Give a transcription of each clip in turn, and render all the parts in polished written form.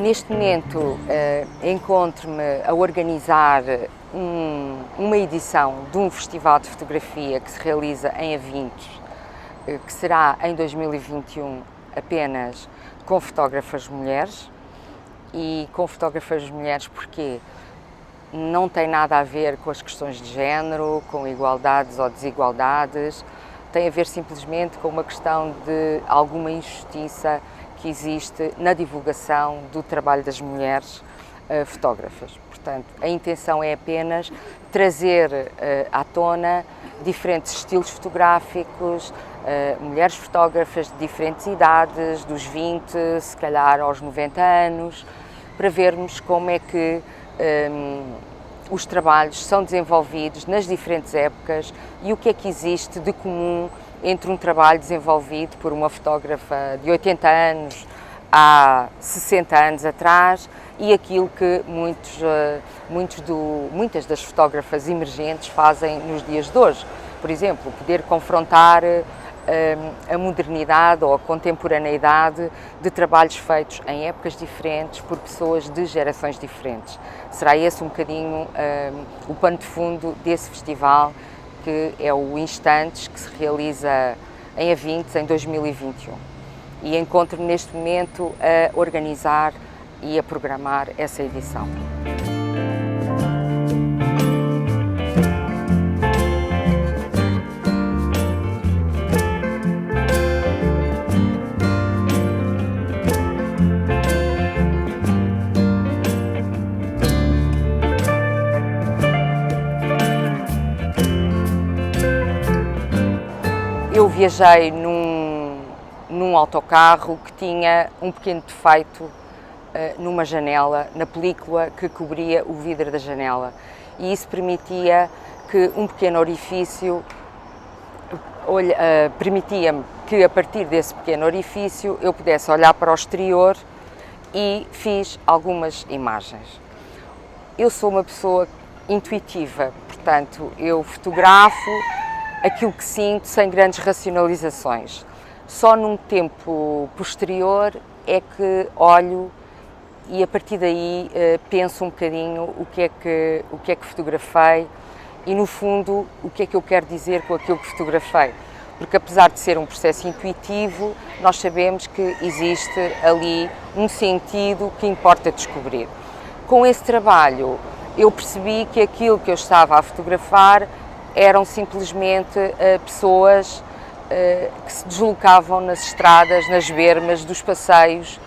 Neste momento encontro-me a organizar uma edição de um festival de fotografia que se realiza em Avintes, que será em 2021 apenas com fotógrafas mulheres. E com fotógrafas mulheres porque não tem nada a ver com as questões de género, com igualdades ou desigualdades, tem a ver simplesmente com uma questão de alguma injustiça que existe na divulgação do trabalho das mulheres fotógrafas. Portanto, a intenção é apenas trazer à tona diferentes estilos fotográficos, mulheres fotógrafas de diferentes idades, dos 20, se calhar aos 90 anos, para vermos como é que os trabalhos são desenvolvidos nas diferentes épocas e o que é que existe de comum entre um trabalho desenvolvido por uma fotógrafa de 80 anos há 60 anos atrás e aquilo que muitas das fotógrafas emergentes fazem nos dias de hoje. Por exemplo, poder confrontar a modernidade ou a contemporaneidade de trabalhos feitos em épocas diferentes por pessoas de gerações diferentes. Será esse um bocadinho o pano de fundo desse festival, que é o Instantes, que se realiza em Avintes em 2021. E encontro-me neste momento a organizar e a programar essa edição. Eu viajei num autocarro que tinha um pequeno defeito numa janela, na película que cobria o vidro da janela, e isso permitia que um pequeno orifício, permitia-me que a partir desse pequeno orifício eu pudesse olhar para o exterior e fiz algumas imagens. Eu sou uma pessoa intuitiva, portanto eu fotografo aquilo que sinto sem grandes racionalizações. Só num tempo posterior é que olho e a partir daí penso um bocadinho o que é que fotografei e, no fundo, o que é que eu quero dizer com aquilo que fotografei. Porque apesar de ser um processo intuitivo, nós sabemos que existe ali um sentido que importa descobrir. Com esse trabalho eu percebi que aquilo que eu estava a fotografar eram simplesmente pessoas que se deslocavam nas estradas, nas bermas dos passeios,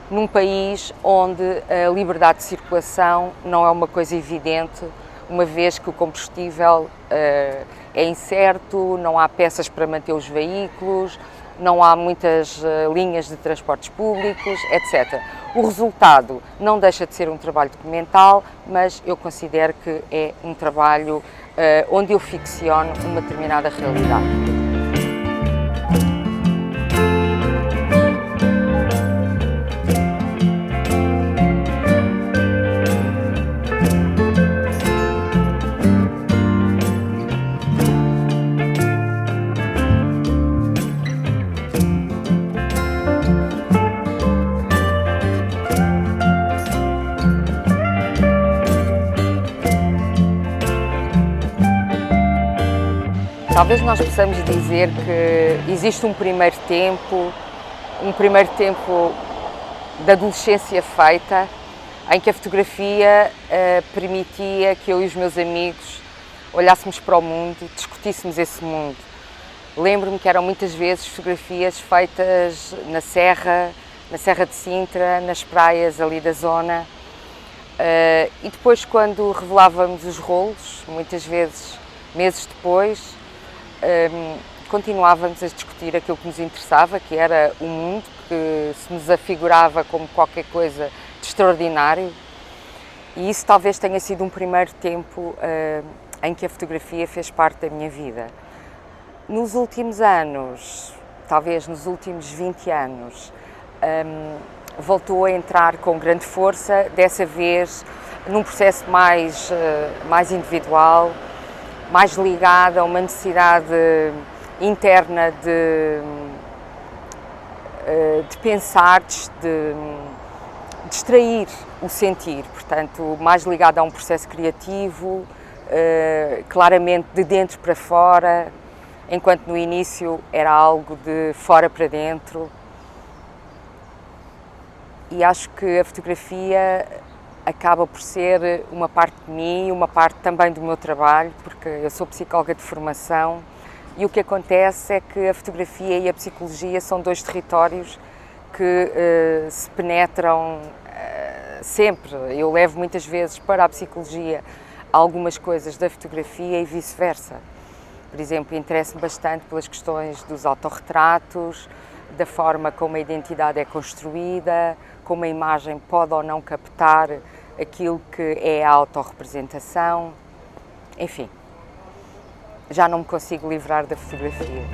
num país onde a liberdade de circulação não é uma coisa evidente, uma vez que o combustível é incerto, não há peças para manter os veículos, não há muitas linhas de transportes públicos, etc. O resultado não deixa de ser um trabalho documental, mas eu considero que é um trabalho onde eu ficciono uma determinada realidade. Talvez nós possamos dizer que existe um primeiro tempo da adolescência feita, em que a fotografia permitia que eu e os meus amigos olhássemos para o mundo, discutíssemos esse mundo. Lembro-me que eram muitas vezes fotografias feitas na Serra de Sintra, nas praias ali da zona, e depois, quando revelávamos os rolos, muitas vezes meses depois, continuávamos a discutir aquilo que nos interessava, que era o mundo, que se nos afigurava como qualquer coisa de extraordinário, e isso talvez tenha sido um primeiro tempo em que a fotografia fez parte da minha vida. Nos últimos anos, talvez nos últimos 20 anos, voltou a entrar com grande força, dessa vez num processo mais individual, mais ligada a uma necessidade interna de pensar, distrair o sentir, portanto, mais ligado a um processo criativo, claramente de dentro para fora, enquanto no início era algo de fora para dentro. E acho que a fotografia acaba por ser uma parte de mim, uma parte também do meu trabalho, porque eu sou psicóloga de formação e o que acontece é que a fotografia e a psicologia são dois territórios que se penetram sempre. Eu levo muitas vezes para a psicologia algumas coisas da fotografia e vice-versa. Por exemplo, interesso-me bastante pelas questões dos autorretratos, da forma como a identidade é construída, como a imagem pode ou não captar aquilo que é a autorrepresentação. Enfim, já não me consigo livrar da fotografia.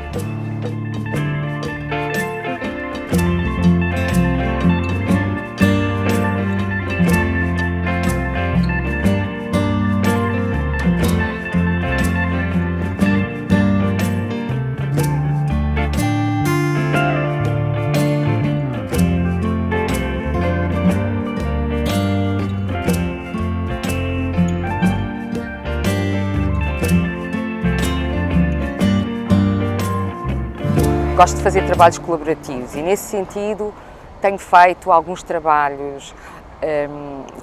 Gosto de fazer trabalhos colaborativos e, nesse sentido, tenho feito alguns trabalhos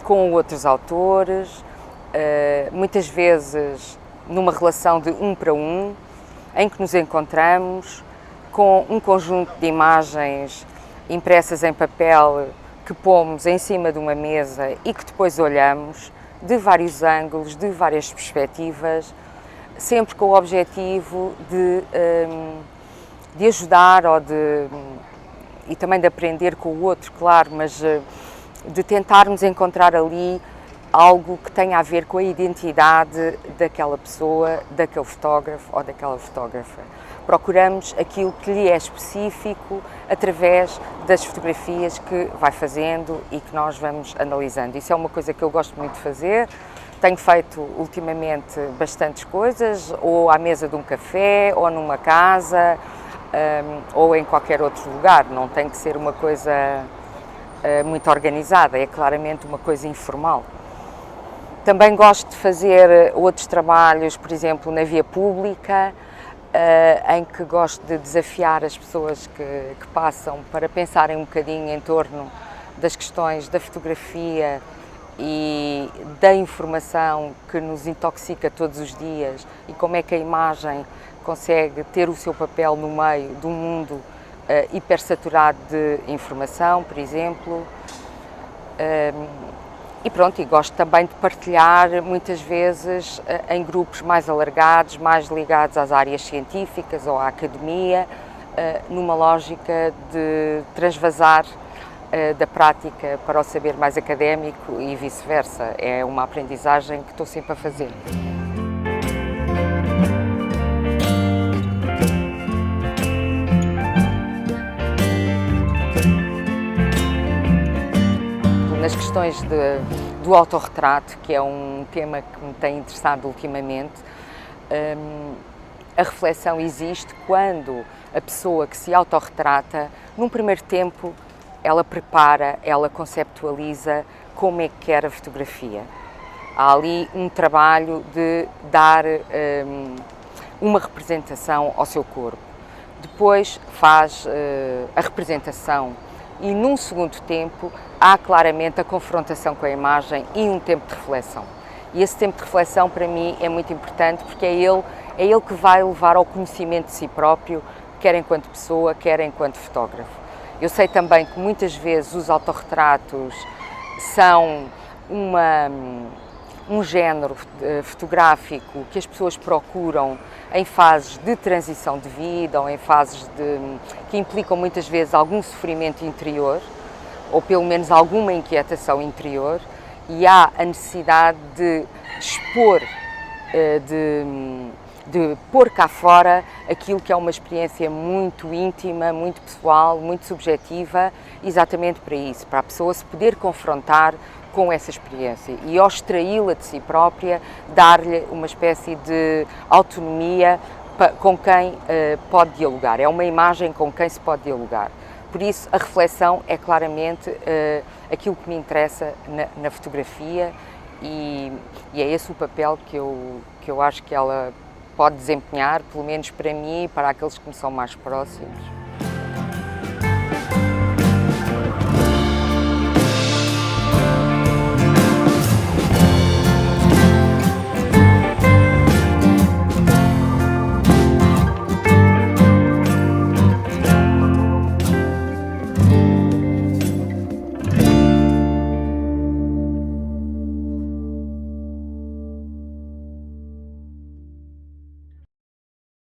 com outros autores, muitas vezes numa relação de um para um, em que nos encontramos com um conjunto de imagens impressas em papel que pomos em cima de uma mesa e que depois olhamos de vários ângulos, de várias perspectivas, sempre com o objetivo de ajudar e também de aprender com o outro, claro, mas de tentarmos encontrar ali algo que tenha a ver com a identidade daquela pessoa, daquele fotógrafo ou daquela fotógrafa. Procuramos aquilo que lhe é específico através das fotografias que vai fazendo e que nós vamos analisando. Isso é uma coisa que eu gosto muito de fazer. Tenho feito ultimamente bastantes coisas, ou à mesa de um café, ou numa casa, ou em qualquer outro lugar. Não tem que ser uma coisa muito organizada, é claramente uma coisa informal. Também gosto de fazer outros trabalhos, por exemplo, na via pública, em que gosto de desafiar as pessoas que passam para pensarem um bocadinho em torno das questões da fotografia e da informação que nos intoxica todos os dias e como é que a imagem consegue ter o seu papel no meio de um mundo hipersaturado de informação, por exemplo. E pronto, e gosto também de partilhar muitas vezes em grupos mais alargados, mais ligados às áreas científicas ou à academia, numa lógica de transvasar da prática para o saber mais académico e vice-versa. É uma aprendizagem que estou sempre a fazer. Nas questões do autorretrato, que é um tema que me tem interessado ultimamente, a reflexão existe quando a pessoa que se autorretrata, num primeiro tempo, ela prepara, ela conceptualiza como é que quer a fotografia. Há ali um trabalho de dar uma representação ao seu corpo. Depois faz a representação e, num segundo tempo, há claramente a confrontação com a imagem e um tempo de reflexão. E esse tempo de reflexão, para mim, é muito importante porque é ele que vai levar ao conhecimento de si próprio, quer enquanto pessoa, quer enquanto fotógrafo. Eu sei também que muitas vezes os autorretratos são um género fotográfico que as pessoas procuram em fases de transição de vida ou em fases que implicam muitas vezes algum sofrimento interior ou pelo menos alguma inquietação interior, e há a necessidade de expor, de pôr cá fora aquilo que é uma experiência muito íntima, muito pessoal, muito subjetiva, exatamente para isso, para a pessoa se poder confrontar com essa experiência e, ao extraí-la de si própria, dar-lhe uma espécie de autonomia com quem pode dialogar. É uma imagem com quem se pode dialogar. por isso a reflexão é claramente aquilo que me interessa na fotografia e é esse o papel que eu acho que ela pode desempenhar, pelo menos para mim e para aqueles que me são mais próximos.